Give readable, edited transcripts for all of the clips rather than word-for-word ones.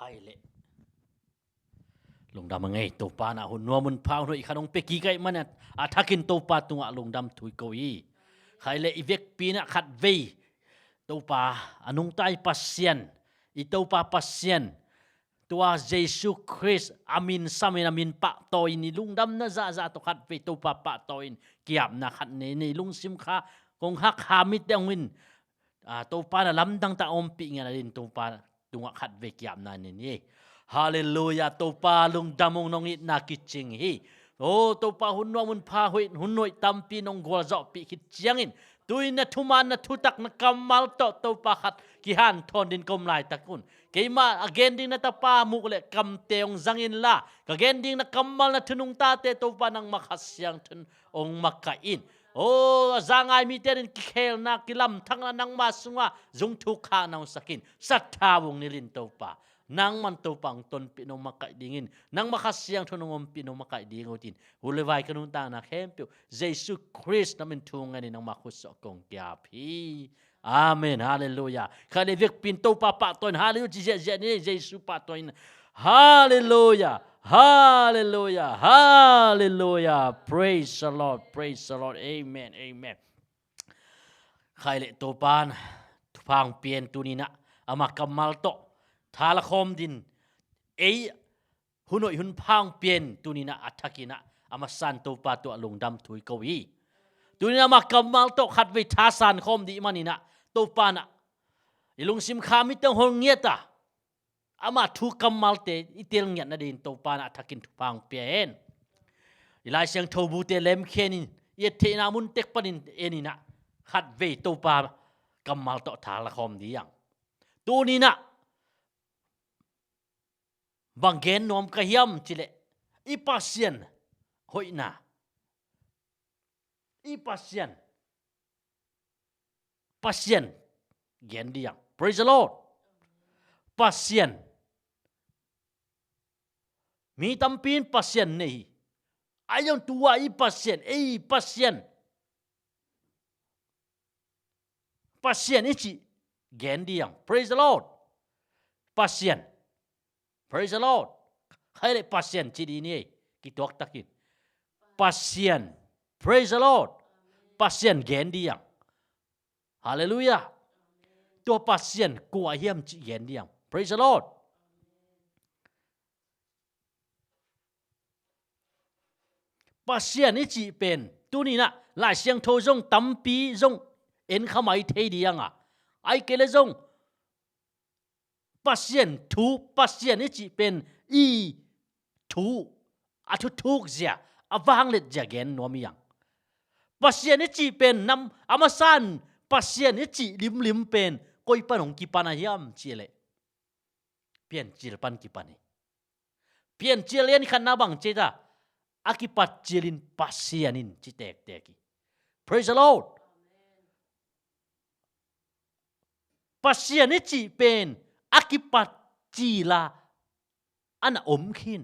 khai lệ lung dam ngai to pa na hun nuamun phang roi khanong pe ki kai man a thakin to pa tunga lung dam thui ko yi khai le ivek pina khat ve to pa anung tai pasien I to pa pasien tua Jesus Christ amin samin amin pa to in lung dam na za to khat ve to pa to in kiap na khat ne lung sim kha kong hak hamit dang win to pa na lam dang ta om pi nga rin to pa tunga khat ve kiap na ni Hallelujah to pa lung damong nong it na kiching hi to pa hunwa mun pha hunoi tampi nong gol zo pi kit chiangin tuin na thuman na thutak na kamal to pa khat ki han thon din kom lai takun keima again ding na tapa mukle kam teong zangin la again ding na kamal na thunung ta te to pa nang makhasyang thun ong makain zangai mi terin khel na kilam thang na nang masunga zung thu kha nang sakin sathawung nilin to pa nang man to pang ton pino makai dingin nang makasyang thunong pino makai dingotin hulewai kanun ta na khempu Jesus Christ namin thungan nang makuso kong kiapi amen hallelujah kale vek pinto papa ton hallelujah ni Jesus pa ton hallelujah hallelujah hallelujah praise the Lord amen amen kale to pan phang pien tunina ama kamal to thala khom din hunoi hun phang pien tunina athakina ama san to pa to lung dam thui ko hi tunina ma kamal to khat ve tha san khom di manina to pa na ilung sim khami tang hol ngeta ama thu kamal te itel ngat na din to pa na athakin phang pien ilai siang thobu te lem khenin ye the na mun tek panin enina khat ve to pa kamal to thala khom di yang tunina banggen nom kahiam chile ipasien hoina ipasien pasien gen diang praise the Lord pasien mi tampin pasien nei ayong tua ipasien pasien ichi gen diang praise the Lord pasien praise the Lord khai le pasien chi di ni ki tok takin pasien praise the Lord pasien gen diang hallelujah to pasien kwa hiam chi gen diang praise the Lord pasien ichi pen tunina lai siang tho jong tampi jong en khamai thei diang ai kele jong pasien thu pasien ichi pen thu atu thuk zia awang let ja gen nomiang pasien ichi pen nam amasan pasien ichi lim pen koi panong ki panayam chile pian chil pan ki pani pian chilen khan na bang cheta akipat chilin pasienin chitek teki praise the Lord pasien ichi pen akipat chila ana omkhin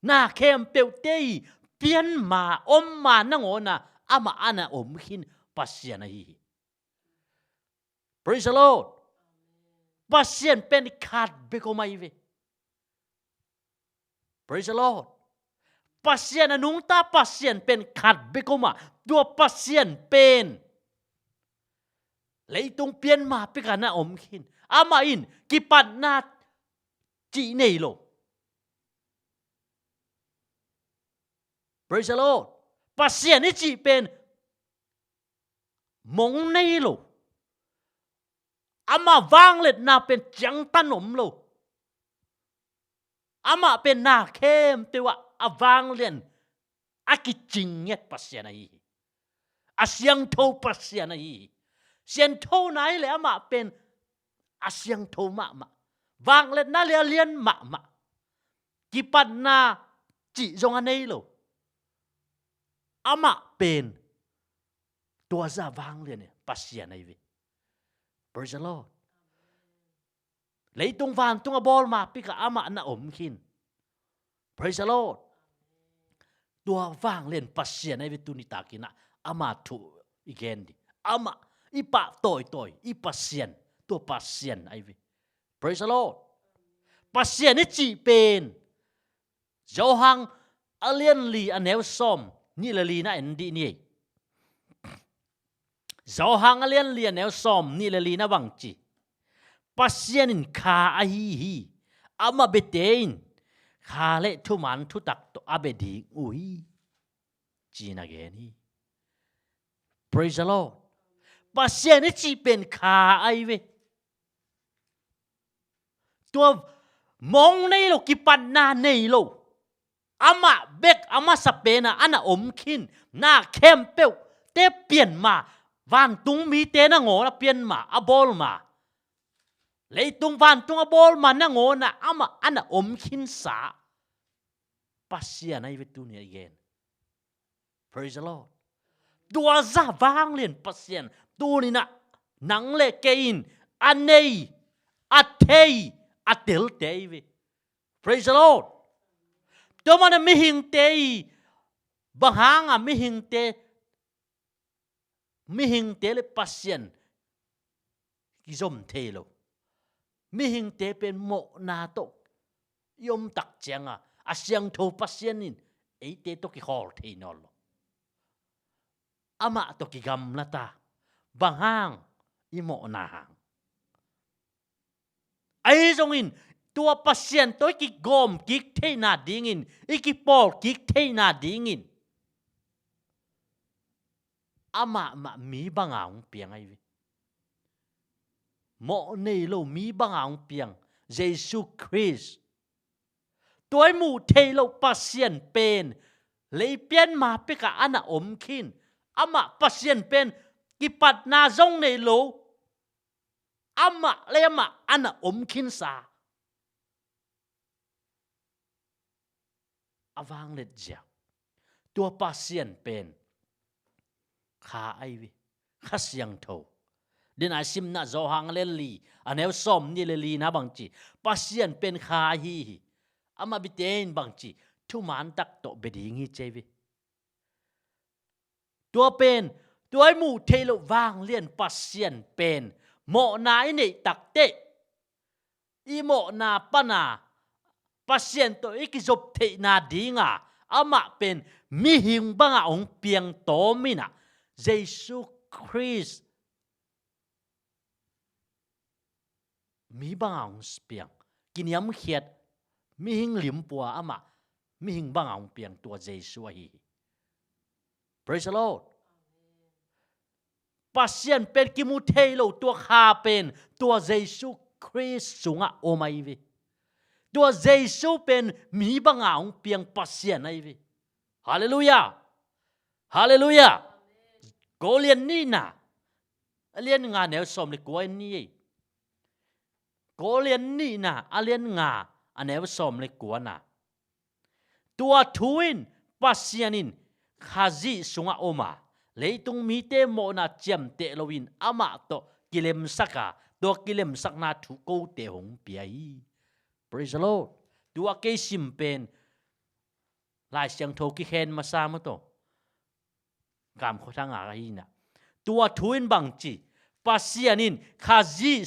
na kem peutei pian ma ma nangona ama ana omkhin pasien hi praise the Lord pasien pen khat beko mai ve praise the Lord pasien anung ta pasien pen khat beko ma dua pasien pen leitung pian ma pekana omkhin ama in kipat na chi nei lo praise the Lord pasien ni chi pen mong nei lo ama wang let na pen chang tanom lo ama pen na kem tewa awang len akichinget pasien ai asyang tho pasien ai sian tho nai le ama pen asyang tho ma wang let na le lian ma kipat na chi jong anei lo ama pen tua za wang lian pasien ai ve praise the Lord leitung van tung a bol ma pika ama na omkhin praise the Lord tua wang len pasien ai ve tunita kina ama thu igen di ama ipa toy ipasien to pasien ai ve praise the Lord pasien ni chỉ bên dấu hang alien li anel som ni là li na endi ni dấu hang alien li anel som ni là li na bang chi pasien in kha a hi ama betein kha le thu man thu tak to abedi ui chi na ge ni praise the Lord pasien ni chỉ bên kha ai ve tua mong nei lo ki pan na nei lo ama bek ama sapena ana kin na kempeu te pian ma van tung mi te na ngo na pian ma abol ma lấy tung van tung abol ma na ngo na ama ana kin sa pasien ai ve tu ni again praise the Lord tua za vang liền pasien tu ni na nang le kein anei athei atel te ve praise the Lord tôi mà mi hình tế bằng hàng à mi hình tế le pasien ki zom thế lo mi hình tế bên mộ na to yom tak chang à asyang tho pasien in ấy tế to ki hol thế nó lo ama to ki gam la ta bằng hàng i mộ na hàng ấy giống in tua pasien tôi ki gom kik thế na dingin iki pol kik thế na dingin ama ma mi bangang piang ai vi mo nei lo mi bangang piang Jesus Christ tôi mu thế lo pasien pen lấy pian ma pe ka ana kin ama pasien pen ki pat na zong nei lo ama le ama ana kin sa avang let ja tua pasien pen kha ai vi kha siang tho din a sim na zo hang le li anel som ni le li na bang chi pasien pen kha hi ama biten bang chi thu man tak to beding hi chevi tua pen tuai mu thelo wang lien pasien pen mo nai nei tak te i mo na pana pasien to ikizop the na dinga ama pen mi hing banga ong piang to mina Jesus Christ mi banga ong piang kiniam khiat mi hing lim pua ama mi hing banga ong piang tua Jesus hi praise the Lord pasien pen ki mu thelo tua kha pen tua Jesus Christ sunga omai vi tua Jesus pen mi banga ong piang pasien ai vi hallelujah hallelujah có liên ni na liên ngà nếu xóm thì có ni có liên ni na liên ngà nếu xóm thì có na tua thuin pasienin khazi sunga oma lấy tung mi te mo na chém te lowin ama to kilem saka to kilem sak na thu ko te hong piai praise the Lord tua ke simpen lai siang tho ki khen ma sa ma to cảm khó thang à cái na tua thuin bằng chỉ pasienin khazi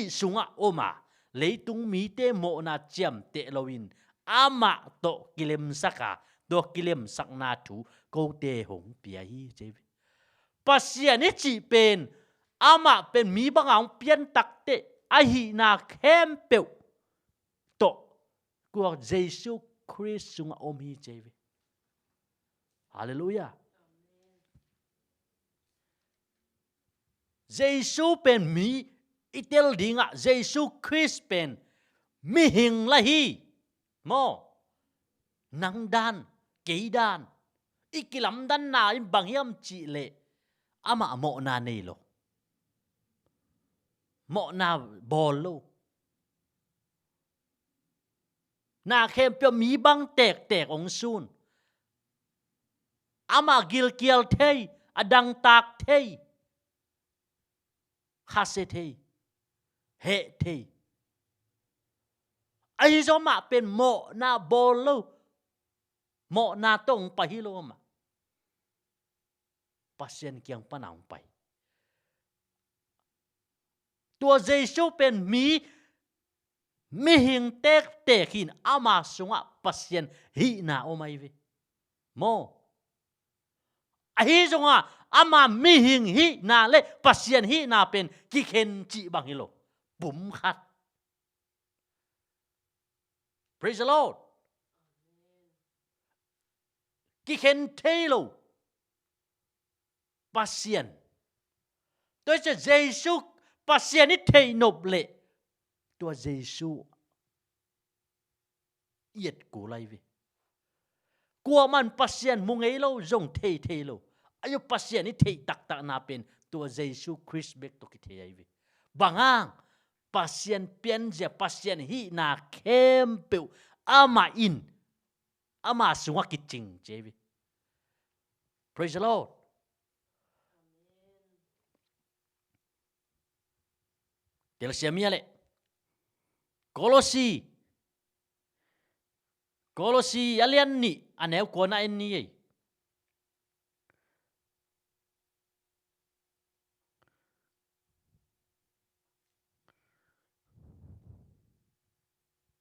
sunga oma lấy tung mi te mo na chém te lowin ama to kilem saka to kilem sak na thu ko te hong piai che pasien ni chỉ pen ama pen mi bang ang pian tak te a hi na khem peu to của Jesus Christ sunga om hi che hallelujah Jesus pen mi itel dinga Jesus Christ pen mi hing la hi mo nang dan kei dan ikilam dan na in bangyam chi le ama mo na nei lo mo na bol lo na khem pyo mi bang tek ong sun ama gil kial thei adang tak thei khase thei he thei ai zo ma pen mo na bol lo mo na tong pa hi lo ma pasien kyang panang pai ตัวเยซูเป็นมีหิงเตกเตกินอามาสุงะปัสยันฮีนาโอไม่วิโมฮีจงะอามามีหิงฮีนาเลปัสยันฮีนาเป็นกิเคนจิบังฮิโลบุ๋มขัด Praise the Lord กิเคนเทโลปัสยันตัวจะเยซูปัสยันนี่เทนบเลตัวเยซูเอียดกูไลวิกลัวมันปัสยันมุงเอโลจงเทโลอายุปัสยันนี่เทตักนาเป็นตัวเยซูคริสต์เบกตกิเทไอวิบางอ่างปัสยันเปลี่ยนจะปัสยันฮีนาเข้มเปียวอามาอินอามาสวงกิจริงเจวิ Praise the Lord เดี๋ยวเสียมีอะไรโคโลซีอันนี้อันนี้กวนอันนี้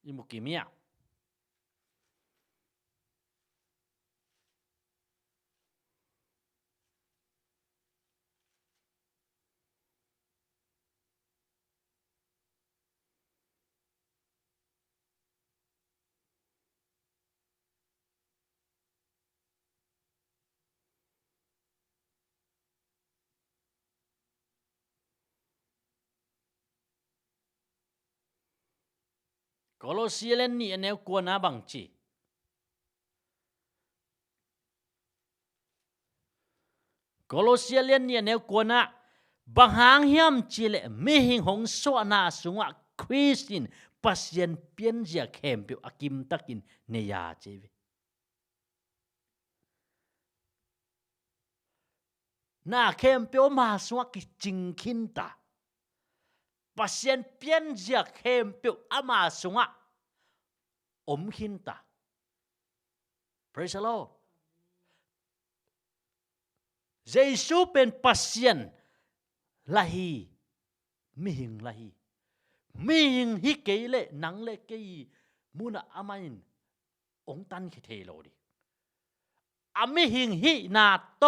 อิมุกิมียโคโลซีอันนี้อันนี้กวนอาบังจีโคโลซีอันนี้อันนี้กวนอาบางหางเฮียมจีเลมีหิงหงสวนาสุงะคริสตินปัสยันเปลี่ยนจะเข้มเปียวอากิมตักินเนียเจวิน่าเข้มเปียวมาสุงะกิจิงคินตาปัสยันเปลี่ยนจะเข้มเปียวอามาสุงะคินตา Praise the Lord เยซูเป็นปัสยันลาฮีมิหิงลาฮีมิหิงฮิเกเลนังเลเกยมุนาอามาอินองตันคิเทโลดิอามิหิงฮินาโต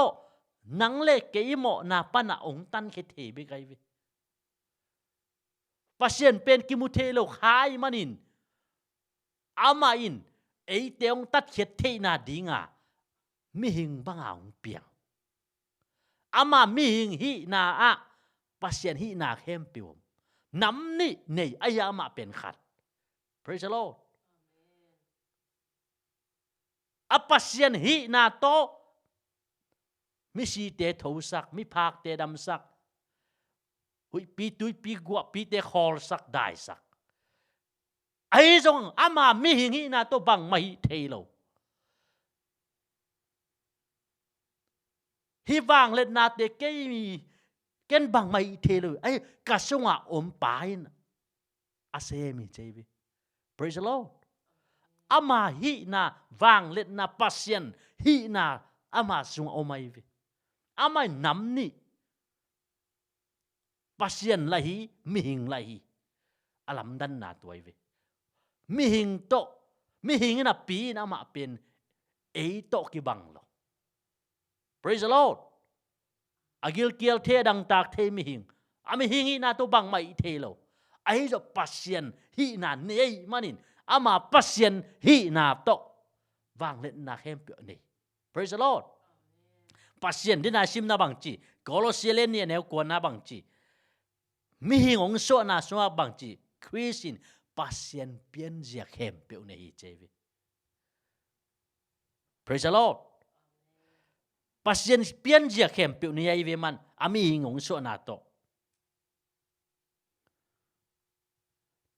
นังเลเกยโมนาปนาองตันคิเทเบกไกวิปัสยันเป็นกิมุเทโลขายมันินอามาอินไอเตียงตัดเขียดเทนาดิงามิหิงบังอาองเปียงอามามิหิงฮินาอะปัสยันฮินาเข้มเปียวน้ำนี่ในอายามาเป็นขัด Praise the Lord อปัสยันฮินาโตมิสีเตทูสักมิพากเตดำสักหุยปีตุยปีกัวปีเตคอลสักได้สักไอ้จงอามามิหิงฮินาโตบังไม่เทโลฮิวางเล่นนาเตเกมีเกันบังไม่เทเลยไอ้กระทรวงปายนอาเซมิเจวิ Praise the Lord อามาฮินาวางเล่นนาปัสยันฮินาอามาสุงไม่วิอามาน้ำนี่ปัสยันละฮีมิหิงละฮีอาลัมดันนาตัววิมิหิงโตมิหิงน่ะปีน่ะมาเป็นเอโตกิบังโล Praise the Lord อากิลเกียลเทดังตากเทมิหิงอามิหิงนาตัวบังไม่เทโลไอ้จะปัสยันฮีนาเนยมันินอามาปัสยันฮีนาโตวางเล่นนาเข้มเปียนี่ Praise the Lord ปัสยันที่นาชิมนาบังจีโคโลเซียเลนเนี่ยแนวกวนนาบังจีมิหิงองโซนาสวาบังจีคริสตินปัสยันเปลี่ยนจะเข้มเปียนี่เจวิ Praise the Lordปัสยันเปลี่ยนจะเข้มเปียนี่ไอ้เวมันอามิหิงองโซนาโต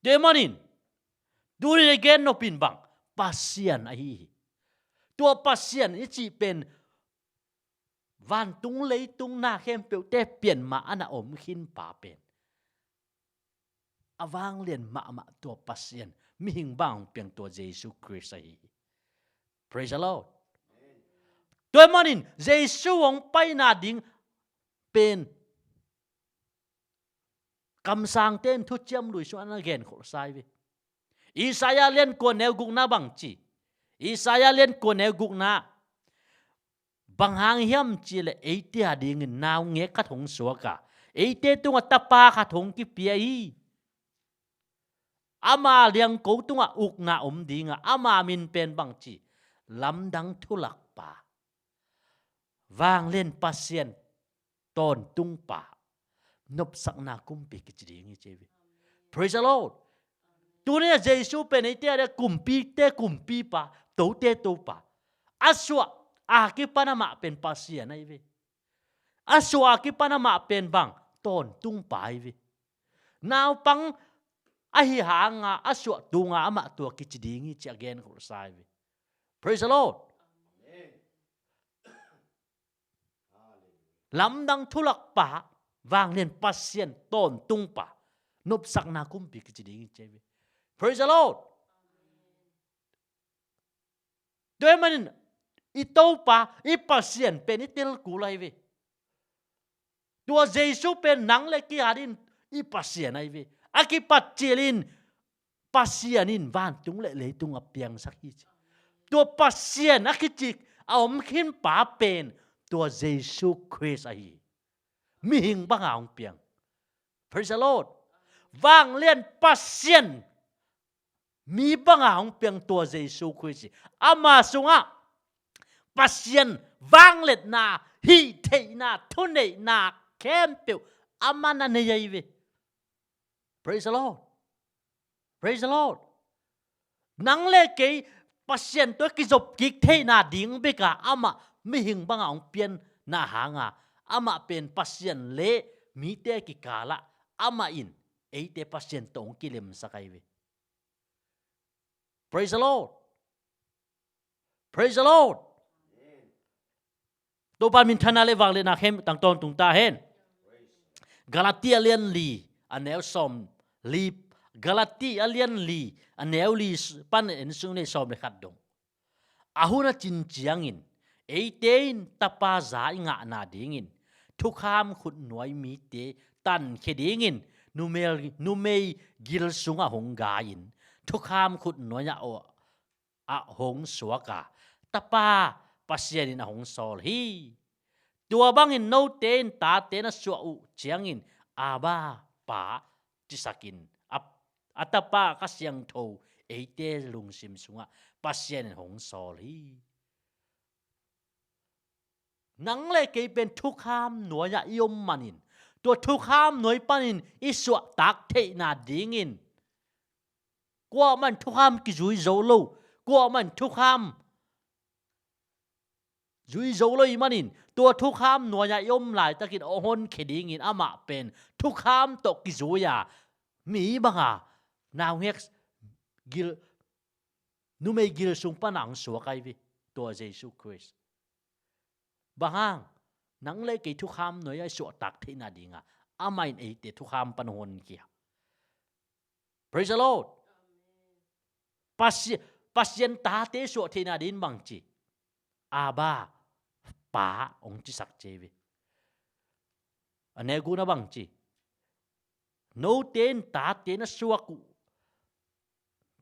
เดมันินดูนี่เกนโนปินบังปัสยันไอ้ตัวปัสยันนี่จีเป็นวันตุงเลยตุงหน้าเข้มเปียวแต่เปลี่ยนมาอันอมขินป่าเป็นอวางเลียนมาตัวปัสยันมิหิงบังเปียงตัวเยซูคริสต์ไอ้ Praise the Lord ตัวมันนินเยซูองไปนาดิงเป็น cầm sang tên thu chiêm đuổi xuống anh ghen khổ sai về Isaiah liên quân nêu gục na bằng chỉ Isaiah liên quân nêu gục na bằng hàng hiểm chỉ là ấy tia đi ngân nào nghe cắt hồng xóa cả ấy tia tung tapa cắt hồng kí bia ama liang cố tung uk na đi nga ama min pen bằng chỉ lắm đắng thu lạc pa vang lên pasien ton tung pa nộp sắc na kumpi cái gì nghe chơi praise the Lord tu này Jesus pen ấy tia để kumpi pa tấu pa aswa cái panama pen pasien này về aswa cái panama pen bang ton tung pa về nào pang ahi hanga aswa tunga ama tua kichidingi chi again ko sai ve praise the Lord lam dang thulak pa wang len pasien ton tung pa nop sak na kumpi kichidingi che ve praise the Lord doy manin ito pa i pasien pen itil kulai ve tua Jesus pen nang le ki hadin i pasien ai ve akipat chilin pasienin van tung le tung apiang sakhi tua pasien akichik aom khin pa pen tua Jesus Christ ai mi hing bang aong piang praise the Lord vang len pasien mi bang aong piang tua Jesus Christ ama sunga pasien vang let na hi thei na thune na kem pe amana ne yai ve praise the Lord. Praise the Lord. Nang le ke pasien to ki job ki the na ding be ka ama mi hing bang ong pian na hanga ama pen pasien le mi te ki kala ama in ei te pasien tong ki lem sakai ve. Praise the Lord. Praise the Lord. To ban min thana le wang le na khem tang ton tung ta hen. Galatia lian li anel som li Galati alian li aneu li pan en sung ne som le khat dong ahuna chin chiangin eitein tapa za nga na dingin thukham khut noi mi te tan khedingin numei gil sunga honggain thukham khut noya o a hong suaka tapa pasien na hong sol hi tua bangin no ten ta ten su u chiangin aba pa chisakin atapa kasyang tho eite lungsim sunga pasien hong sol hi nang le ke pen thukham noya yom manin to thukham noi panin iswa tak the na dingin kwa man thukham ki zui zo lo kwa man thukham zui zo lo manin to thukham noya yom lai takin ohon khedingin ama pen thukham to ki zuya mi banga nào nghe gil numei gil sung panang suwa kai vi tua Jesus Christ bahang nang le ke thu kham noi ai suwa tak the na dinga amain ei te thu kham panhon kia praise the Lord pasien ta te suwa the na din bang chi aba pa ong chi sak che vi ane gu na bang chi no ten ta te na suwa ku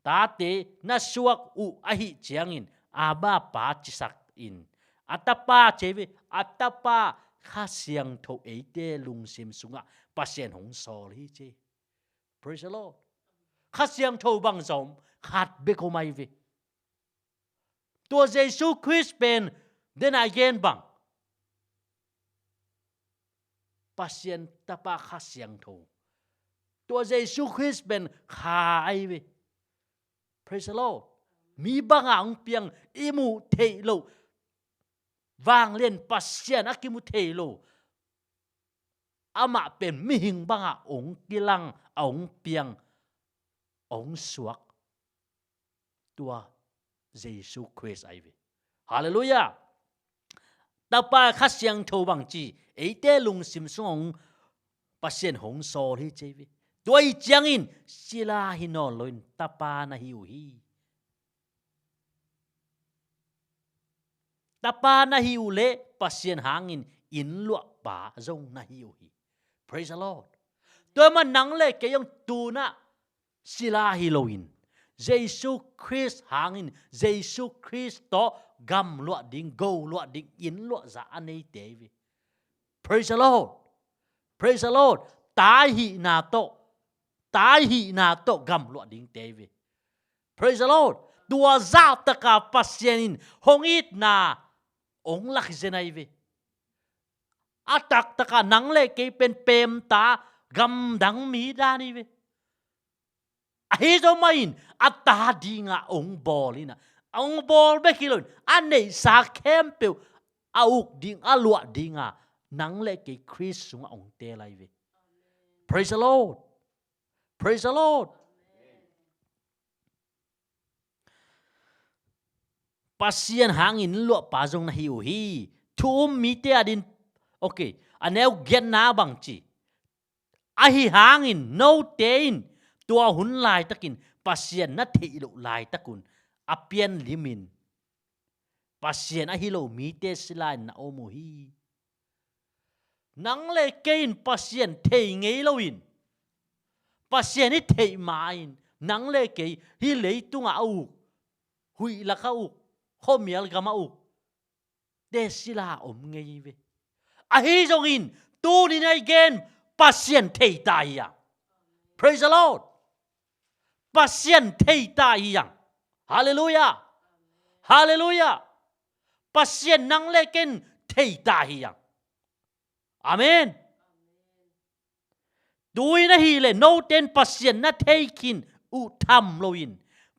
ta te na suak u ahi chiangin aba pa chisak in atapa cheve atapa khasiang tho eite lungsim sunga pasien hong sol hi che praise the Lord khasiang tho bang zom khat be ko mai ve to Jesus Christ pen then again bang pasien tapa khasiang tho to Jesus Christ pen khai ve praise the Lord mi bang ang piang imu thei lo vang len pasien akimu thei lo ama pen mi hing banga ong kilang ong piang ong suak tua Jesus Christ ai ve hallelujah tapa khasiang tho bang chi eite lung sim song pasien hong so hi che ve tôi chiang in sila hino loin tapa na hiu hi tapa na hiu le pasien hangin in lua pa zong na hiu hi praise the Lord ตัวมันนังเล่เกยงตูนะศิลาฮิโลอินเยซูคริสต์หางอินเยซูคริสต์โตกำลวดดิ่งโกลวดดิ่งอินลวดจะอันนี้เทวี praise the Lord praise the Lord ตายหินาโตกำลวดดิ่งเทวี praise the Lord ตัวซาตะกาปัสยานินหงอิดนาองลักเจนัยวีอาตักตะกานังเล่เกยเป็นเปมตากำดังมีดานี่วีเฮ้ยจะไม่อินอัตตาดีงาองบอลินะองบอลเบกิลอนอันนี้สักเข้มเปียวอาอุกดิงอาลวดดิงานังเล็กคริสต์งาองเตลัยเว praise the Lord praise the Lord ปัสยันหางอินลวดปาจงนาฮิวฮีทุ่มมีเตอดินโอเคอันนี้เกียนนาบังจีอาฮิหางอินโนเตอินตัวหุ่นลายตะกินปัสยันนัทเทอิโลลายตะกุนอเปียนลิมินปัสยันอาฮิโลมีเตสลายนาโอโมฮีนังเลเกอินปัสยันเทงเงโลอินปัสยันนี่เทมาอินนังเลเกยฮิเลตุงอาอุหุยละเขาอุข้อมีอะไรกันมาอุเดสิลาอมเงยเวอาฮิจงอินตูนี่ในเกนปัสยันเทตายยัง praise the Lord ปัสยันเทตายยังฮาเลลูยาฮาเลลูยาปัสยันนังเลเกนเทตายยังอาเมนดูนะฮีเลโนเตนปัสยันนัทเทคินอุทำโลอิน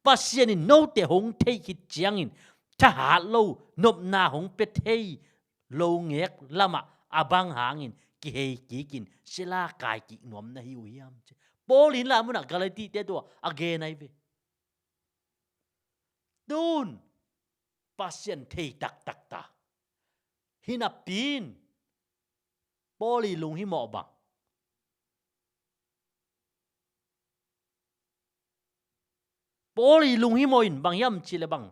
ปัสยันโนเตหงเทคิดจังอินถ้าหาโลนบนาหงเป็ดเทโลเงกละมะอาบังหางอินกิเฮกิกินเสลากายกินวมนะฮิวเฮียมโปลินละมุนักกาลตีเตตัวอเกนไอเวดูนปัสยันเทตักตักตาฮินับปีนโปลิลุงฮิหมอบังโปลิลุงฮิโมอินบางย่ำชิเลบัง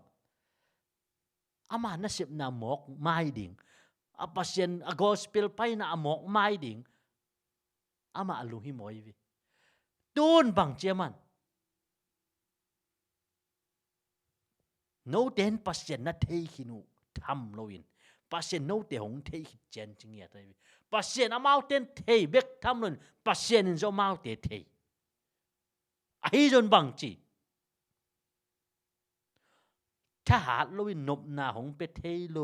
อามานะเสพนาหมอกไม่ดิ่งอาปัสยันอากอสเปลไปนะหมอกไม่ดิ่งอามาลุงฮิโมอีวีตูนบังเจมันโนเดนปัสยันนัทเทคินูทำโลอินปัสยันโนเตหงเทคิเจนจิงเงียตเลยปัสยันอามาเตนเทเบกทำโลนปัสยันจะมาเตเทไอ้จนบังจีถ้าหาโลวินนบนาหงเป็ดเทโล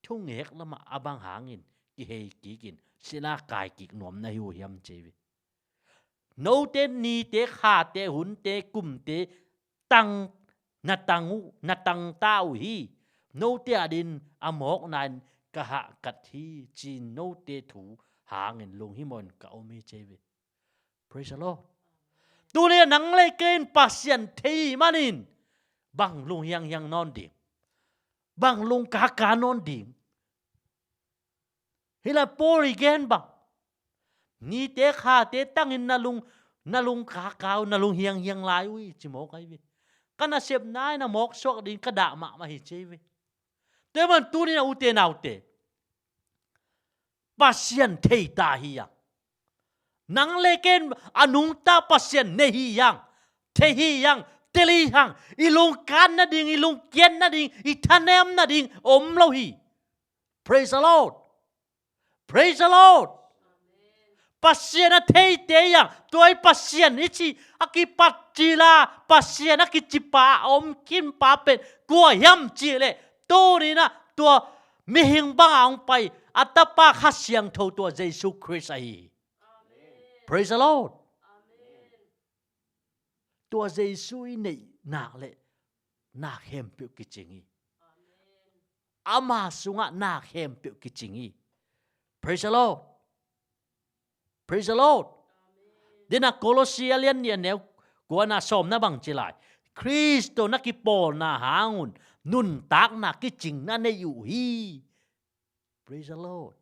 ทุ่งเอกละมาอาบังหางินกิเฮกิกินศิลากายกิกหนวมนะฮิวเฮียมเจวิโนเตนีเตขาเตหุนเตกุมเตตังนาตังตาอุฮีโนเตอดินอมอกนันกะหะกัดฮีจีนโนเตถูหาเงินลงฮิมอนกะโอเมเจวิ praise the Lordตูเนี่ยนังเลยเกณฑ์ปัสยันทีมานินบังลุงยังนอนดิ่งบังลุงกากานอนดิ่งฮิลาโปริเกนบังนี่เตะขาเตะตั้งอินนาลุงกากาวนาลุงเฮียงลายวิจิโมกไอวิกันน่ะเสพนายนะหมอกสวกดินกระดามาหิเจวิแต่มันตูนี่นะอุเตนาอุเตปัสยันเทตาฮิยังนังเลเกนอนุงตาปัสยันเนฮิยังเทฮิยังเตลียังอีลุงกันนะดิ่งอีลุงเกียนนะดิ่งอีทันเนมนะดิ่งอมโลฮี praise the Lord praise the Lord ปัสยันเทเตยังตัวไอ้ปัสยันนี่ชีอากิปัจจิลาปัสยันอากิจิปาอมกินปาเป็นกัวย่ำจีเลยตัวนี้นะตัวมิหิงบังเอาไปอัตปาขัดเสียงเท่าตัวเยซูคริสต์ไอpraise the Lord ตัวเยซูนี่นักเลยนักเฮมเปียวกิจิงีอามาสุงะนักเฮมเปียวกิจิงี praise the Lord praise the Lord เดี๋ยวนักโคลอสีเลียนเนี่ยเนี่ยกวนน่าสมน่าบังจิไลคริสโตนักกิปอลน่าหางุนนุนตักนักกิจิงนั่นในอยู่ฮี praise the Lord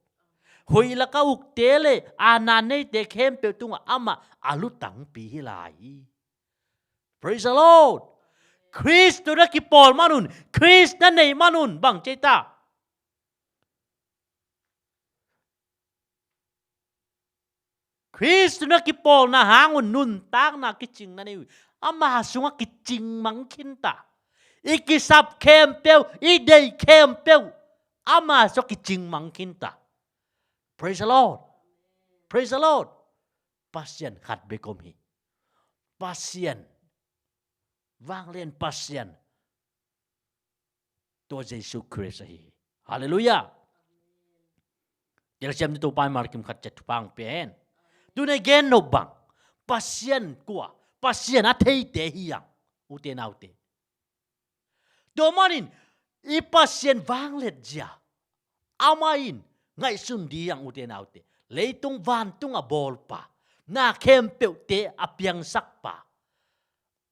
หุยละก็อุกเตเลอานาเนเตเข้มเปียวตุงอามาอาลุตังปีฮิลาย praise the Lord คริสตัวนักกิปอลมานุนคริสนั่นในมานุนบังเจตา คริสต์นักกิปอลนะหางุนนุนตากนักกิจิงนั่นเองอามาสุงกิจิงมังคินตาอีกิสับเข้มเปียวอีเดย์เข้มเปียวอามาสุกิจิงมังคินตา praise the Lord praise the Lord pasien khat bekom hi pasien vang lên pasien to Jesus Christ hi hallelujah giờ xem tu pai mar kim khat chat pang pen tu ne gen no bang pasien kwa pasien a thei te hi yang u te nau te do manin i pasien vang let ja amain ngai sun di yang u te nau te leitung van tung a bol pa na khem peu te a piang sak pa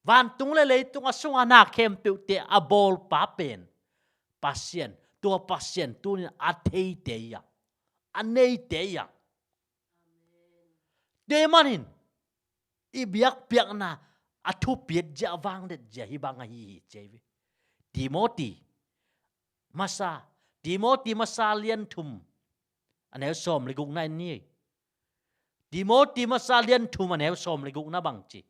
van tung le leitung a sunga na khem peu te a bol pa pen pasien tua pasien tu ni a thei te yang anei te yang de manin i biak piak na a thu piet ja wang det ja hi bang hi chewi Timothy masa lian thum anel som le guk nai ni Timothy masa lian thum anel som le guk na bang chi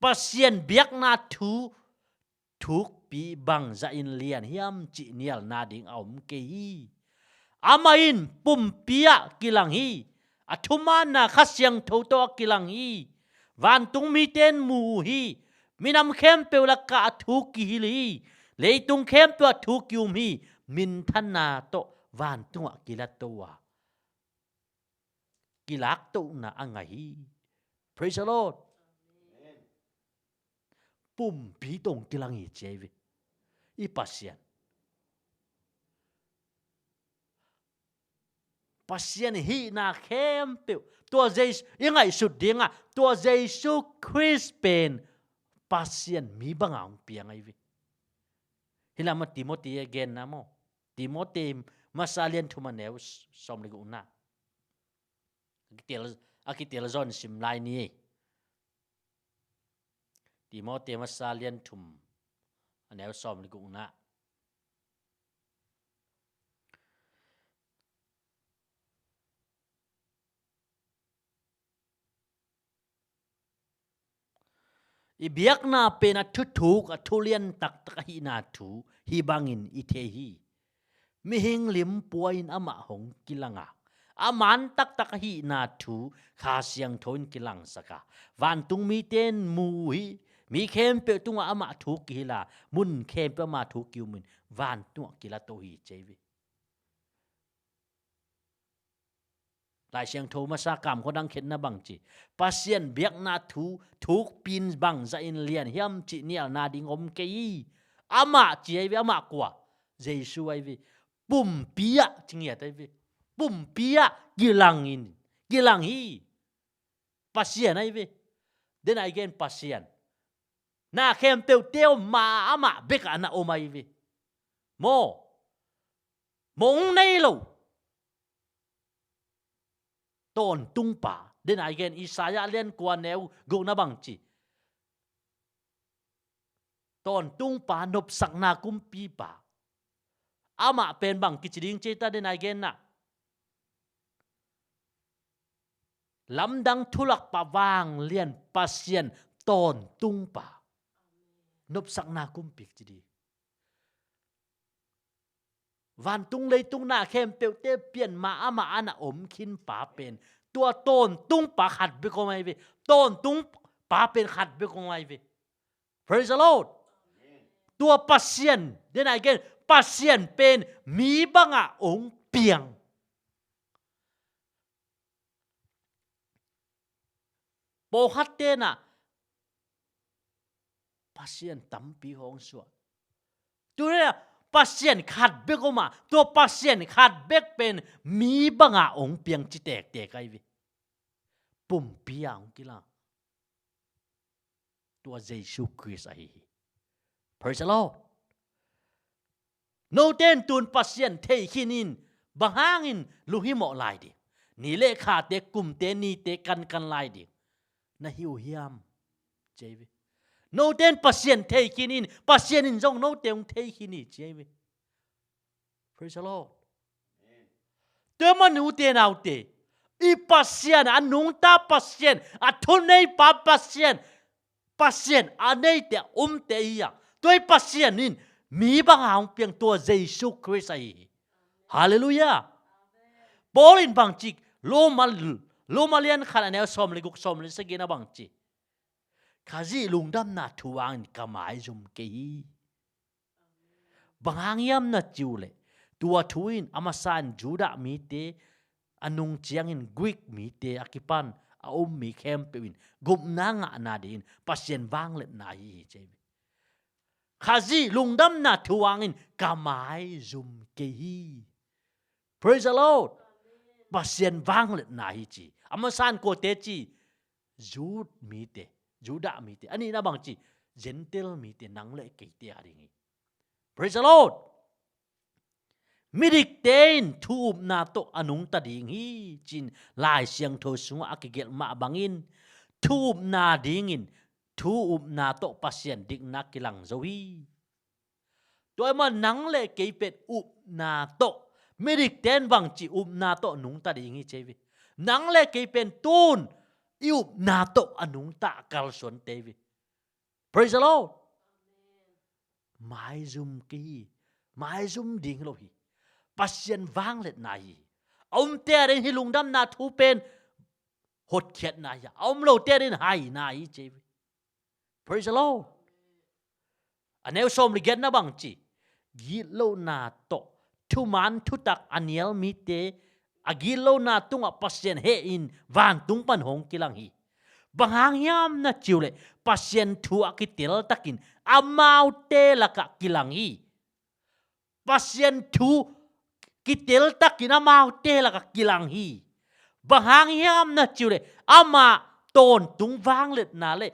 pasien biak na thuk pi bang za in lian hiam chi nial na ding aum ke hi amain pum pia kilang hi athuman na khasyang thoto kilang hi van tung mi ten mu hi minam khem peula ka athu ki hi leitung khem to athu kyum hi min thanna to van tung kilatowa kilak to na angai praise the Lord pum pi tong kilang hi chevi i pasien hi na khem pe tua Jesus ingai sut dinga tua Jesus Christ pen pasien mi bangang piang ai vi hilama Timothy again na mo Timothy masalian thumaneu som le guna akitel zon sim lai ni Timothy masalian thum aneu som le guna ibiak na pena thuk athulian tak hi na thu hi bangin i the hi mi hing lim puain ama hong kilanga aman tak hi na thu kha siang thon kilang saka van tung mi ten mu hi mi khem pe tunga ama thu ki la mun khem pe ma thu kiu mun van tu kila to hi chevi lại siang thô mà sa cảm có đăng khen na bằng chỉ pasien biak na thuk pin bằng za in lian hiam chỉ nial na ding om kei ama chỉ ai ama kwa Jesus ai vi bum pia chingya tai vi bum pia gilang hi pasien ai vi then again pasien na khem teo ma ama bek ana omai vi mo mong nei lo ton tung pa then again Isaiah len kwa neu go na bang chi ton tung pa nop sak na kum pi pa ama pen bang kichiding cheta then again na lamdang thulak pa wang lian pasien ton tung pa nop sak na kum pi chidi van tung lei tung na khem pe te pian ma ama ana om khin pa pen tua ton tung pa khat be ko mai ve ton tung pa pen khat be ko mai ve praise the Lord tua pasien then again pasien pen mi banga ong piang po khat te na pasien tampi hong suat tu re pasien khat be ko ma to pasien khat bek pen mi banga ong piang chi tek kai vi pum piang kila to Jesus Christ ai praise the Lord no ten tun pasien thei khinin bahangin luhimo lai di ni le kha te kum te ni te kan lai di na hiu hiam chevi no ten pasien thei khinin pasien in jong no teung thei khini chevi praise the Lord te man u te nau te I pasien anung ta pasien athunei pa pasien anei te te ya toi pasien in mi bang hang piang tua Jesu Christ ai hallelujah Paulin bang chik lomalian khan anel som le guk som le sagina bang chi khazi lungdam na thuang kamai zum ke bangangiam na chiule tua thuin amasan juda mi te anung chiang in Greek mi te akipan mi khem pewin gup na nga na din pasien wang let na hi che khazi lungdam na thuang in kamai zum ke hi praise the Lord pasien wang let na hi chi amasan ko te chi jud mi te juda mi te ani na bang chi gentle mi te nang le ke te ari praise the Lord midik ten thu na to anung ta ding hi chin lai siang tho sunga akigel ma bangin thu na ding in thu na to pasien dik na kilang zohi toy ma nang le ke pet na to midik ten bang chi na to nung ta ding hi chevi nang le ke pen tun na to anung ta kal son tevi praise the Lord mai zum ki mai zum ding lo hi pasien wang let na hi te ren hi lungdam na thu pen hot khiat na ya lo te ren hai na hi che praise the Lord aneu som li get na bang chi gi lo na to thu man thu tak aniel mi te agi lo na tunga pasien he in van tung pan hong kilang hi banghang yam na chiule pasien thu akitel takin amau te laka kilang hi pasien thu kitel takin amau te laka kilang hi banghang yam na chiule ama ton tung wang let na le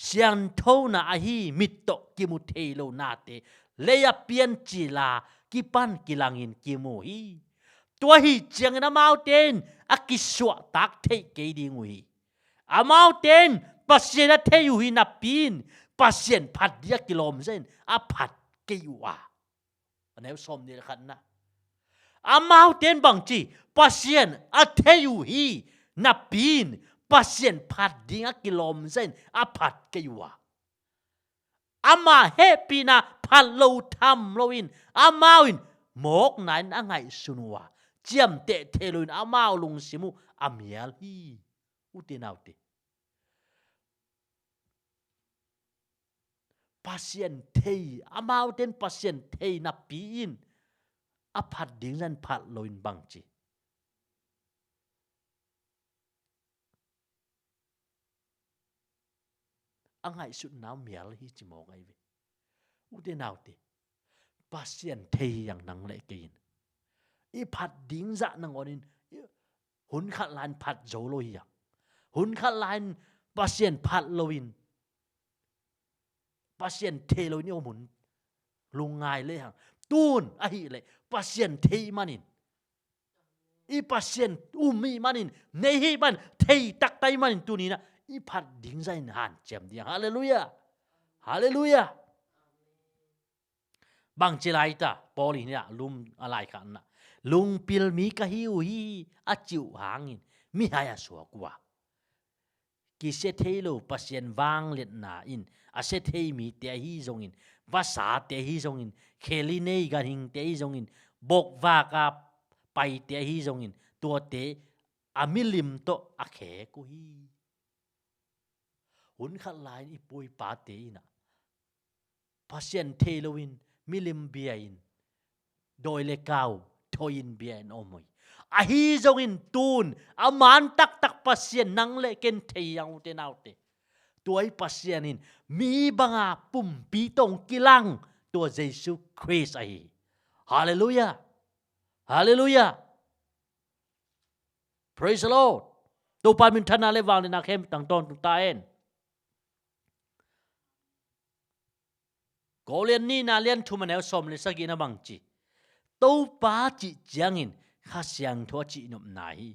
sian tho na ahi mitto kimu thelo na te leya pian chila kipan kilangin kimu hi tua hi chiang na mountain akiswa tak thei ke ding wi a mountain pasien a thei hu na pin pasien phat dia kilom zen a phat ke wa aneu som ni khan na a mountain bang chi pasien a thei hu na pin pasien phat ding a kilom zen a phat ke wa ama happy na phat lo tham loin amawin mok nain angai sunwa chiam te theluin amaw lung simu amial hi utinauti pasien thei amaw ten pasien thei na piin aphat ding ran phat loin bangchi angai sut naw mial hi chimo ngai ve utinauti pasien thei yang nang le kein i phat ding za nang onin hun khat lan phat zo lo hi hun khat lan pasien phat loin pasien thei lo ni omun lungai le hang tun a hi le pasien thei manin i pasien mi manin nei hi man thei tak tai manin tu ni na i phat ding za in han chem dia hallelujah hallelujah bang chilai ta poli ni lum alai khan na lung pil mi ka hiu hi a chiu hangin mi haya suwa kwa ki se thelo pasien wang let na in a se thei mi te hi zong in va sa te hi zong in kheli nei ga hing te hi zong in bok va ka pai te hi zong in to te amilim to a khe ku hi hun khat lai i poi pa te na pasien theloin milim biain doi le kau thoin bian omoi a hi zong in tun a man tak tak pasien nang le ken theiang te nau te tuai pasien in mi banga pum pi tong kilang to Jesu Christ ai hallelujah hallelujah praise the Lord to pa min thana le wang na khem tang ton tu ta en ko len ni na len thu manel som le sagi na bang chi to pa chi chiang in kha siang tho chi nop nai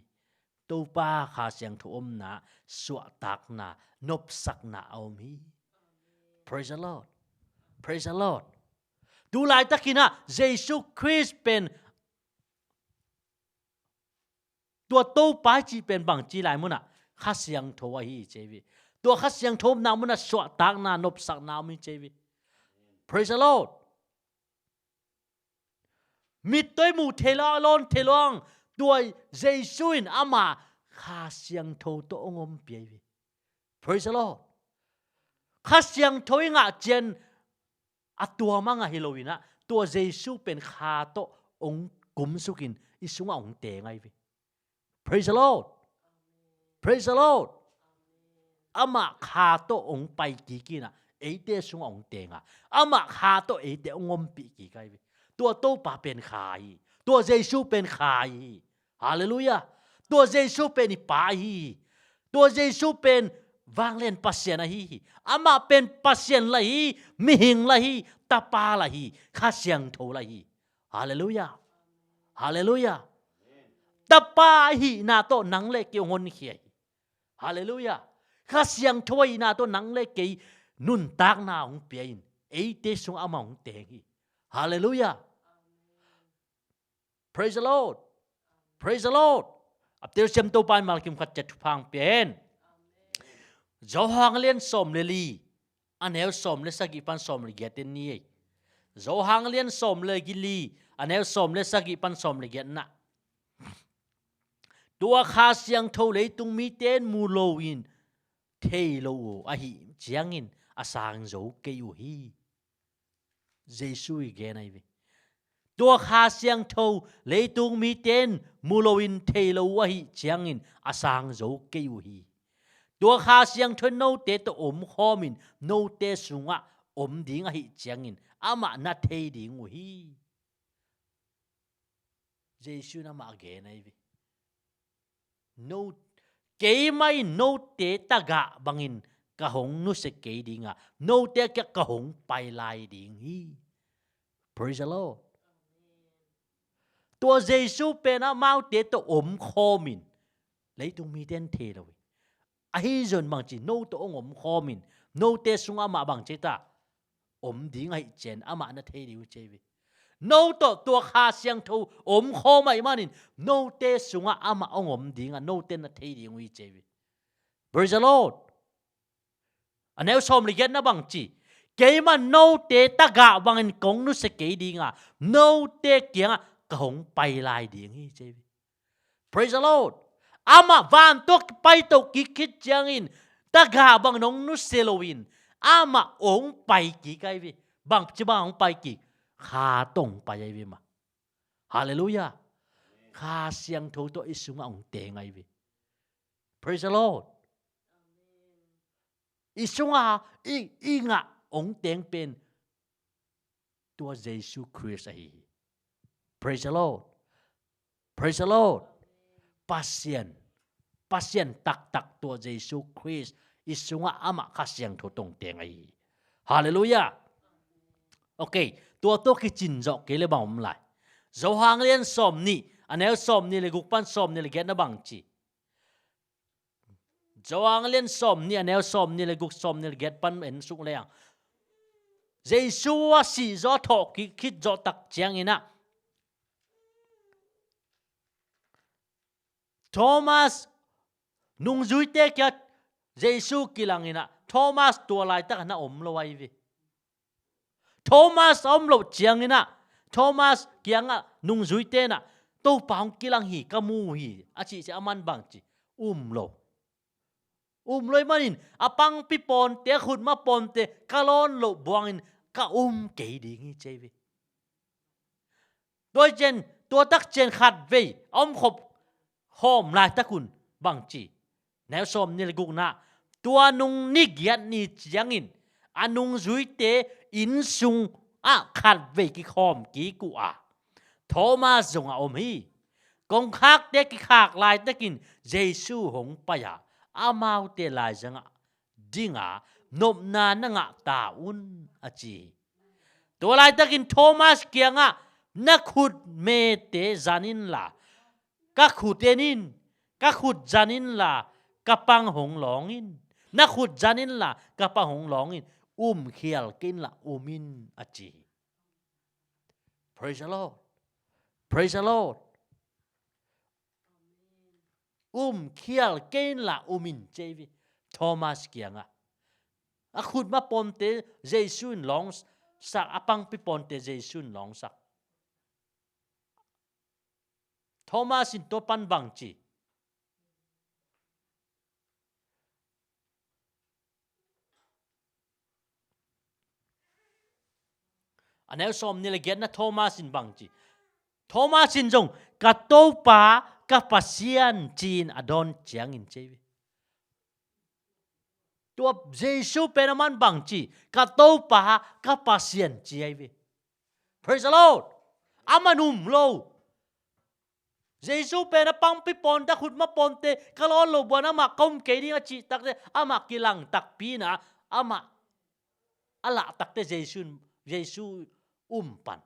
to pa kha siang tho om na suwa tak na nop sak na om hi praise the Lord praise the Lord tu lai takina Jesus Christ pen ตัวโตป้ายจีเป็นบางจีหลายมุนอ่ะข้าเสียงโทวะฮีเจวีตัวข้าเสียงโทมนามุนอ่ะสวดตากนานบสักนามิเจวี praise the Lord มิดตัวมูเทลาลอนเทลองตัวเยซูอินอามาข้าเสียงโทตัวองค์เปียวี praise the Lord ข้าเสียงโทยงะเจนอัตัวมังอะฮิโลวินะตัวเยซูเป็นข้าโตองกุมสุกินอิสุงะองเตงไงวิ praise the Lord praise the Lord อามาข้าโตองไปกี่กินะเอเดสุงะองเตงอะอามาข้าโตเอเดองมปีกี่ไงวิตัวโตป่าเป็นขายตัวเยซูเป็นขายฮาเลลูยาตัวเยซูเป็นป่าฮีตัวเยซูเป็นวางเล่นปัสเซียนฮีอามาเป็นปัสเซียนละฮีมิหิงละฮีตาปาละฮีข้าเสียงโทละฮีฮาเลลูยาฮาเลลูยาตาปาฮีนาโตนังเล็กเกี่ยวงนเขียฮาเลลูยาข้าเสียงโทยนาโตนังเล็กเกี่ยนุนตากนาองเปียนเอเตสุงอามาองเตงฮีฮาเลลูยา praise the Lord praise the Lord อับเตลเซมโตปานมาลคิมขัดจัดพังเปียนเจ้าหางเลียนสมเลลีอันเอลสมเลสกิปันสมเลเกตนี่เจ้าหางเลียนสมเลกิลีอันเอลสมเลสกิปันสมเลเกตนะตัวข้าเสียงโทเลยตุงมีเตนมูโลวินเทโลอะฮิเจียงอินอาสางโจเกยูฮีเยซูอีเกนไอวิตัวข้าเสียงโทเลยตุงมีเตนมูโลวินเทโลอะฮิเจียงอินอาสางโจเกยูฮีตัวข้าเสียงทนโนเตตอมขอมินโนเตสุงะอมดิ่งอะฮิเจียงอินอามานาเทดิ่งฮีเยซูนามาเกนไอวิโนเกไม่โนเตตะกะบังอินกะหงนุสเกดิงะโนเตกะหงไปลายดิ่งฮี praise the Lord ตัวเยซูเป็นอามาเตตอมขอมินเลยตุงมีเตนเทลวิอาฮิจนบางจีโนตัวองค์ขอมินโนเตสุงอามาบางจีตาอมดิ่งไอเจนอามานาเทดิวเจวิโนตัวข้าเสียงทูอมขอไม่มานินโนเตสุงอามาองอมดิ่งโนเตนาเทดิวเจวิ praise the Lord อันนี้ชมลิเกนนะบางจีเกมันโนเตตะกะบางอินกงนุสเกดิงะโนเตเกียงะกงไปลายดิ่งเจวิ praise the Lordอามาวันตัวไปตัวกิคิดจังอินตะกาบังนงนุสเซโลวินอามาองไปกี่ไกวิบังจะบังองไปกี่ข้าต้องไปไอวิมาฮาเลลูยาข้าเสียงโทตัวอิสุงองเตงไอวิ praise the Lord อิสุงอีงะองเตงเป็นตัวเยซูคริสต์ไอ praise the Lord praise the Lord pasien takตัวเยซูคริสต์อิสุงะอามาข้าเสียงโทตรงเตียงไอฮาเลลูยาโอเคตัวกิจินจอกเกลบังมไลโจหางเลียนสมนี่อันนี้สมนี่เลยกุกปันสมนี่เลยเกตนะบังจีโจหางเลียนสมนี่อันนี้สมนี่เลยกุกสมนี่เลยเกตปันเอ็นสุกเลยอ่ะเยซูว่าสีจอทอกคิดจอตักเจียงอินะโทมัสนุ่งจุยเตะแกเยซูกิลังอินะโทมัสตัวลายตะกันนะอมละไว้วิโทมัสอมละเจียงอินะโทมัสเกียงอะนุ่งจุยเตะนะตัวปางกิลังฮีกะมูฮีอาชีจะอามันบังจีเลยมันินอาปังปิปอนเตะขุดมาปอนเตะกะลอนโลบวงอินกะเกดีงี้เจวิโดยเจนตัวตักเจนขัดเวอมขบหอมลายตะคุณบังจีแนวสมนี่เลยกุกนะตัวนุ่งนิกยันนี่จังอินอานุ่งจุยเตอินซุงขัดเวกิหอมกีกูโทมัสจงอมฮีกงคักเตกิขากลายตะกินเยซูหงปะยาอามาเตลายจังดิงนบนานังตาอุนอจีตัวลายตะกินโทมัสเกียงนักขุดเมเตจานินลาก็ขุดเตนินก็ขุดจานินลากะปังหงหลงอินนักขุดจานินลากะปังหงหลงอินเขียลกินละมินอจี praise the Lord praise the Lord khial ken la umin chevi Thomas kianga akhut ma ponte Jesus long sak apang pi ponte Jesus long sak Thomas in to pan bang chi anel som ni le get na Thomas in bang chi Thomas in jong ka to pa ka pasian chin adon chiang in cheviตัวเยซูเป็นมันบางจีกระโตปะกระปัสเซียนจีไอวี Praise the Lord อามานุ่มโลเยซูเป็นปังปิปอนตะขุดมาปอนเตกะลอนโลบวนามาคมเกดิงจีตักเตอามากิลังตักปีนะอามาอะละตักเตเยซูปัน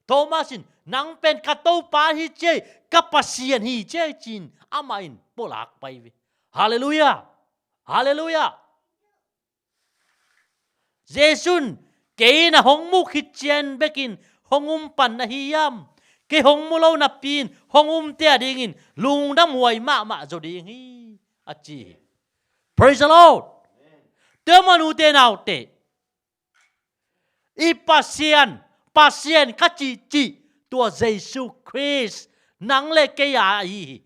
โทมัสินนังเป็นกระโตปะฮิเจกระปัสเซียนฮิเจจินอามาอินโปลักไปวีฮาเลลูยาHallelujah. Giêsun kể na hong mu khít chen bekin hong pan na hiyam ke hong mu lo na pin hong tia dingin lung dam huai ma zo ding hi achi. Praise the Lord. Te manu te nào te. I pasien ka chi tua Giêsu Christ nang le ke ya hi.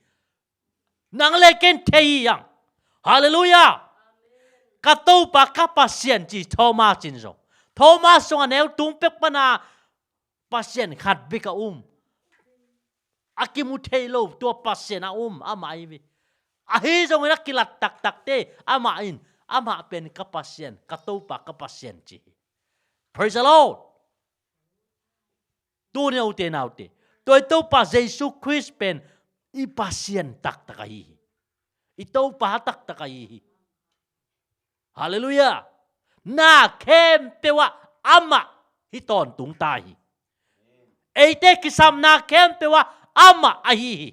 Nang le ken te yang. Hallelujah. Ka to pa ka pasien chi Thomas chin zo. Thomas so anel tung pek pana pasien khat bi ka Akimu thelo to pasien a amai vi. A hi zo na kilat tak te ama in ama pen ka pasien ka to pa ka pasien chi. Praise the Lord. Tu ne ute na ute. Toi to pa Jesus Christ pen I pasien tak hi. Ito pahatak takai. Hallelujah. Na kem pewa ama hiton tung tahi. Eite kisam na kem pewa ama ahi.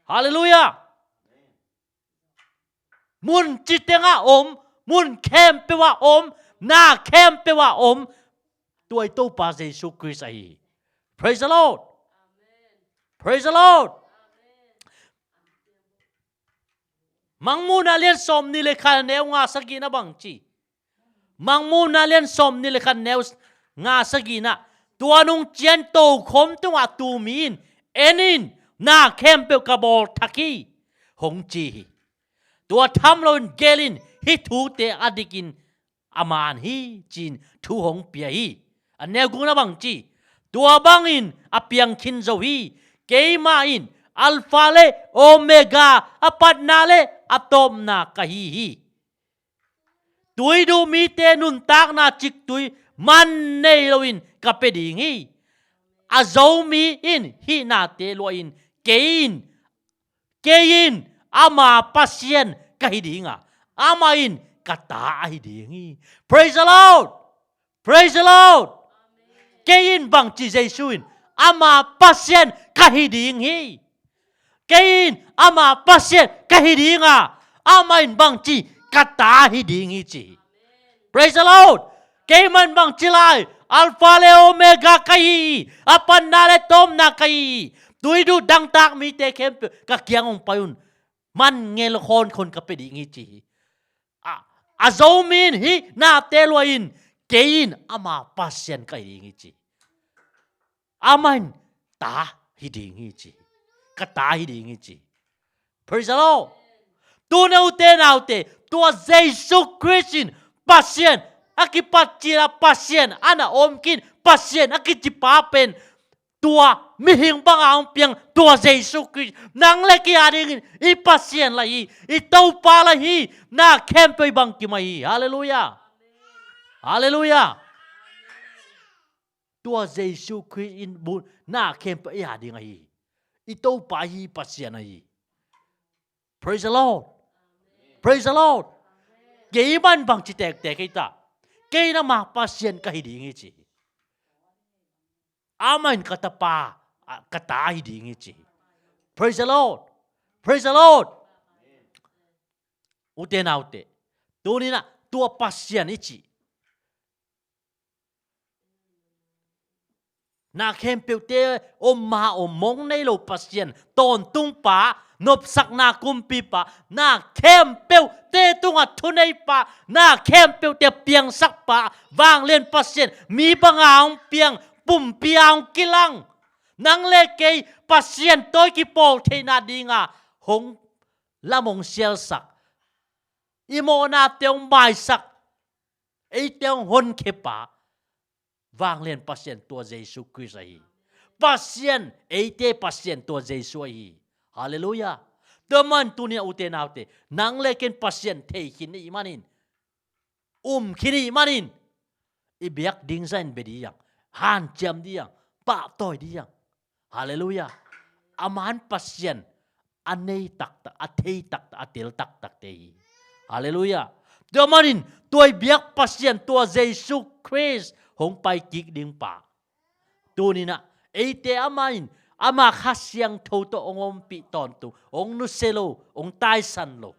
Hallelujah. Mun chitenga mun kem pewa na kem pewa tuai to pa Jesus Christ ahi. Praise the Lord. Praise the Lord. Mangmu na lian som ni le khan neu nga sagi na bang chi. Mangmu na lian som ni le khan neu nga sagi na. Tua nung chien to khom tu wa tu min. Enin na kem pe kabol thaki. Hong chi. Tua tham lon gelin hi thu te adikin aman hi chin thu hong pia hi. An neu gung na bang chi. Tua bangin apiang kin zo hi. Keima in Alpha le Omega apat na le atom na kahihi. Tui du mi te nun tak na chik tui man nei loin kapeding hi. Azo mi in hi na te loin kein ama pasien kahidinga. Ama in kata ahiding hi. Praise the Lord. Praise the Lord. Kein bang chi Jesuin ama pasien kahiding hi. Kein ama pasien kahidinga amain bang chi kata hidingi chi. Praise the Lord. Keman bang chilai Alpha le Omega kai apan na le tom na kai tuidu dang tak mi te kem ka kyang ong payun man ngel kon ka pedingi chi. Azomin hi na te loin kein ama pasien kahidingi chi. Amain ta hidingi chi. Kata hidingi chi. Praise the Lord. Tu na ute na ute. Tua Jesus Christ pasien. Akipat chila pasien. Ana omkin pasien. Akitipapen. Tua mihing bang ang piang. Tua Jesus Christ. Nang leki adingin. I pasien lahi. Itaw pa lahi. Na kempe bang kimahi. Hallelujah. Hallelujah. Tua Jesus Christ in bun. Na kempe adingahi. Ito pahi pasien ay. Praise the Lord. Praise the Lord. Kaya man bang chitek kita. Kaya na mapasien kahidingi chi. Aman katapa katahidingi chi. Praise the Lord. Praise the Lord. Ute na ute. Tuni na tua pasien ichi. na khem pe te ma mong nei lo pasien ton tung pa nop sak na kumpi pa na khem pe te tunga thunei pa na khem pe te piang sak pa wang len pasien mi bangaung piang pum piang kilang nang le ke pasien toy ki pol the na dinga hong lamong sial sak imo na teong mai sak ei teong hon khe pa vang len pasien tua Giêsu Christ hi pasien ei te pasien tua Giêsu hi hallelujah teman tunia ute naute nang le ken pasien thei kini manin kini manin ibiak ding zain bediang han jam diang pa toy diang hallelujah aman pasien anei tak athei tak atil tak te hallelujah domanin toy biak pasien tua Giêsu Christ hong pai kik ding pa tunina eite amain ama khasyang thoto ongom pi ton tu ong nu selo ong tai san lo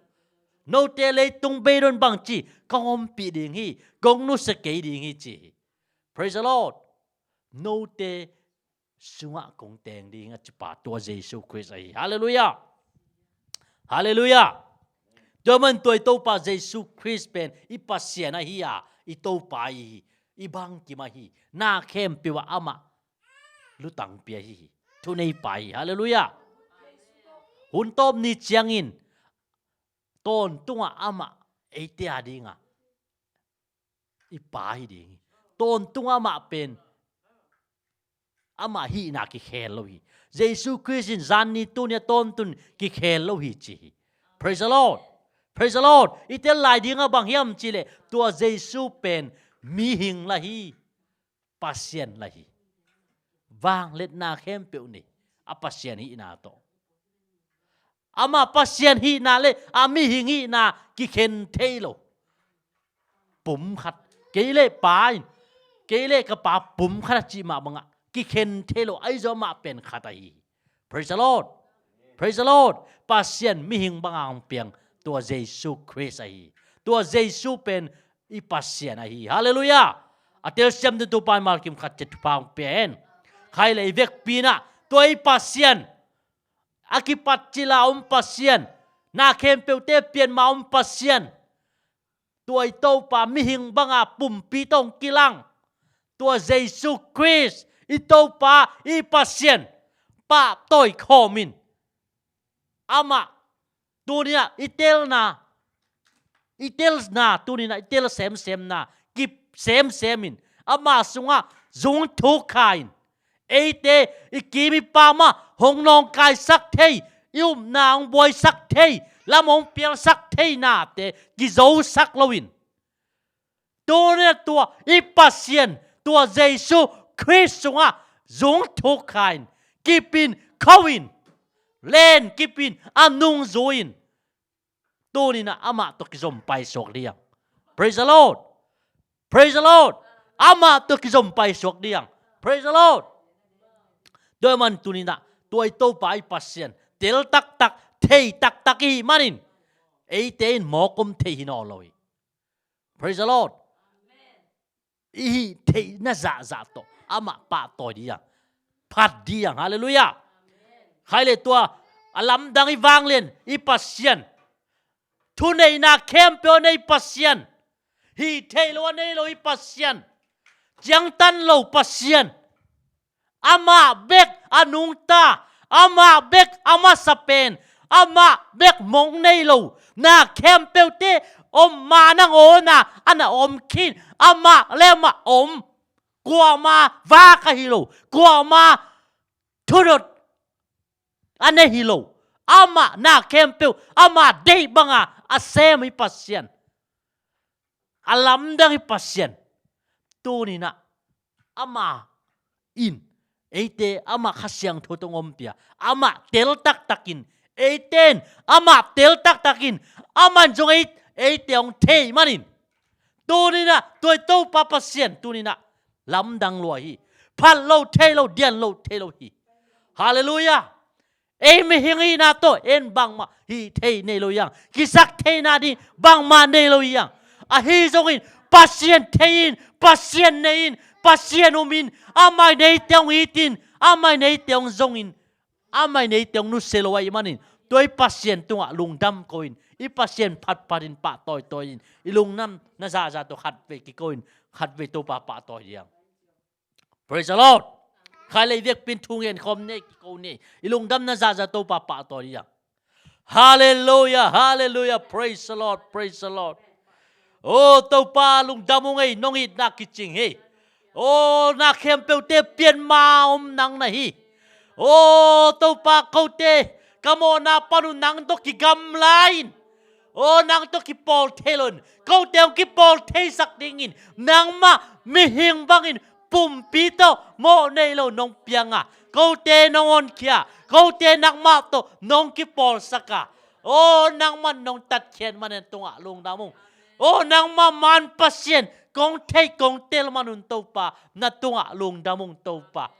no te le tung beron bang chi kongom pi ding hi gong nu se ke ding hi chi praise the Lord no te sunga kong teng ding a chi pa tua Giêsu Christ ai hallelujah hallelujah doman toy to pa Giêsu Christ pen ipasien a hi a I to pa hi ibang ki ma hi na khem piwa ama lutang pia hi thu nei pai hallelujah hun tom ni chiangin ton tunga ama eite adinga ipai ding ton tunga ma pen ama hi na ki khel lo hi Giêsu Christ in zan ni tu ne ton tun ki khel lo hi chi praise the Lord praise the Lord itel lai dinga bang hiam chi le tua Giêsu pen mi hing la hi pasien la hi vang let na khem pe ni a pasien hi na to ama pasien hi na le ami hing hi na ki khen thelo pum khat ke le pai ke le ka pa pum khat chi ma banga ki khen thelo ai zo ma pen khatai praise the Lord praise the Lord pasien mi hing bangang piang tua Giêsu Christ ai tua Giêsu pen I pasien ai hallelujah atel siam de tu pai mal kim khat chet pang pen khai le vek pina toi pasien akipat chila pasien na khem peute pian ma pasien tuai to pa mi hing banga pum pi tong kilang tua Giêsu Christ I to pa I pasien pa toi khomin ama tunia itel na tunina itel sem na kip sem ama sunga zung thu khain eite ikimi pa ma hong nong kai sak thei yum nang boy sak thei lamong piang sak thei na te ki zo sak lowin tunia tua I pasien tua Giêsu Christ sunga zung thu khain kipin khawin len kipin anung zoin tunina ama to kizom pai sok liang praise the Lord praise the Lord ama to kizom pai sok liang praise the Lord doi man tunina tuai to pai pasien tel tak thei tak hi manin eitein mokom thei no loi praise the Lord I thei na za to ama pa to diang phat diang hallelujah khai le tua alam dang I wang len I pasien thu nei na khem pe nei pasien hi thei lo nei lo I pasien jiang tan lo pasien ama bek anung ta ama bek ama sapen ama bek mong nei lo na khem pe te ma nang o na ana kin ama lema kwa ma va ka hilo kwa ma thurot ane hilo ama na kempeu ama dei banga asem I pasien alam dang I pasien tunina ama in eite ama khasyang thotong ompia ama tel takin eiten ama tel takin aman jong eite ong thei manin tunina toi to pa pasien tunina lam dang lo hi phan lo thei lo dian lo thei lo hi hallelujah me hingi na to en bang ma hi thei nei lo yang kisak thei na di bang ma nei lo yang a hi zongin pasien thein pasien nein pasien umin amai nei teong itin amai nei teong zongin amai nei teong nu selowai manin toi pasien tunga lungdam koin i pasien phat parin pa toy toyin ilung nam na za to khat ve ki koin khat ve to pa toy yang praise the Lord khai lei viek pin thungen khom ne ki ko ne ilung dam na za to pa toy yang hallelujah hallelujah praise the Lord praise the Lord ô to pa lung dam ngai nong it na ki ching he ô na khem pe te pian ma nang na hi ô to pa ko te kamo na panu nang to ki gam lain ô nang to ki pol thelon ko te ki pol the sak dingin nang ma mi hing bangin pum pi to mo nei lo nong pianga ko te nong on kia ko te nang ma to nong ki pol saka ô nang man nong tat khen man tunga lung damung ô nang ma man pasien kong thei kong tel manun to pa na tunga lung damung to pa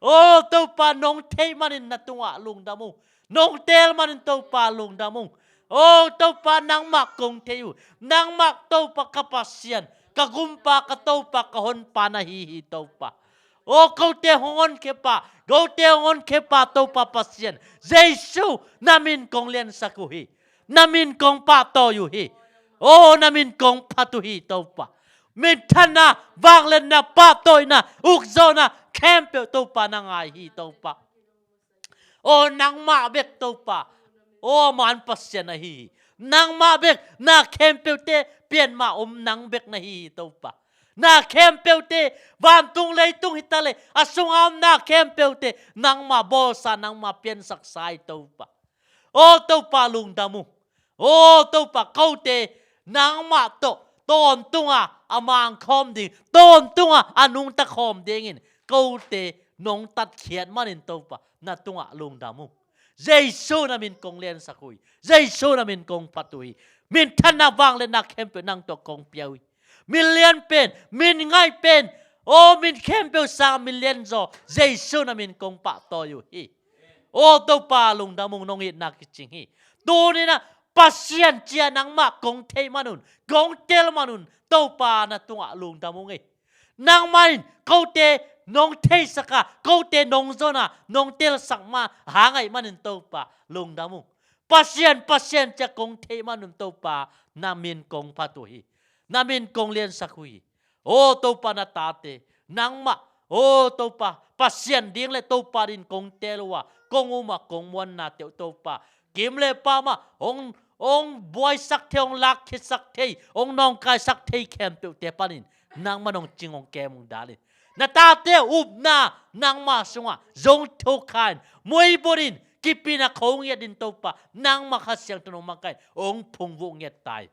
ô to pa nong thei manin na tunga lung damung nong tel manin to pa lung damung ô to pa nang mak kong theu nang mak to pa kapasien kagumpa ka to pa kahon pa na hi to pa ô câu te hongon ke pa go te hongon ke pa to pa pasien Jesus namin kong len sakuhi namin kong pa to yu hi ô namin kong patu hi to pa min thana wang len na pa toy na ukzo na kempe to pa na ngai hi to pa ô nang ma bek to pa ô man pasien na hi nang ma bek na kempe te pian ma nang bek na hi to pa na kempe te van tung lei tung hitale asungam na kempe te nang ma bosa nang ma pian sak sai to pa ô to pa lung damu ô to pa kau te nang ma to ton tunga amang khom ding ton tunga anung ta khom dingin kau te nong tat khian manin to pa na tunga lung damu Jesus na min kong len sakui Jesus na min kong patui min thana wang len na kempe nang to kong piawi million pen min ngai pen o min kempe sa million zo Jesus na min kong pa to yu hi o to pa lung damung nong it na kiching hi tu ni na pasien chia nang ma kong thei manun kong tel manun to pa na tunga lung damung ei nang main kau te nong thei saka kau te nong zona nong tel sakma hangai manin to pa lung damung pasien cha kong thei manun to pa namin kong patuhi namin kong len sakui o to pa na tate nang ma o to pa pasien ding le to pa din kong telwa kong uma kong mon na te to pa kim le pa ma ong boy sak the ong lak khit sak thei ong nong kai sak thei kem pe te panin nang manong chingong kemung dalin na ta te up na nang ma sunga zong to kan moi borin kipina khong ya din to pa nang ma khasyang tunong makai ong phungwu nget tai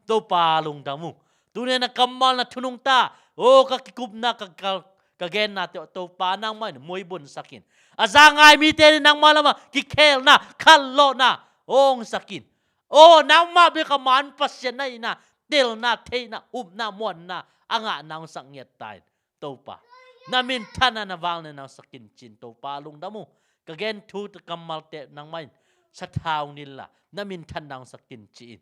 to pa lung damu tune na kamal na thunung ta o ka kikup na ka gen na to pa nang man moi bon sakin azangai mi te nang malama ki khel na khallo na ong sakin ô nang ma be ka man pasien na ina tel na thei na up na mon na anga nang sang yet tai to pa namin thana na wang na nang sakin chin to pa lung damu ka gen thu ta kamal te nang main sa thau nila namin than nang sakin chin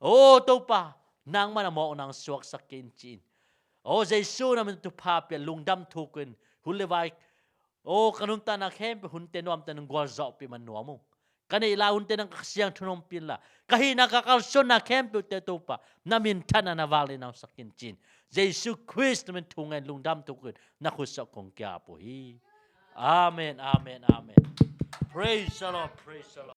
ô to pa nang man mo nang suak sakin chin ô Jesus namin tu pa pe lung dam thu kun hulewai ô kanum ta na khem pe hun te nom ta nang gol zo pi man nuamu kanai laun te nang kasyang thunom pila kahina kakalson na kempe te topa namin thana na wali na sakin chin Jesus Christ namin tungan lungdam tukun na kusok kong kya po hi amen amen amen praise the Lord praise the Lord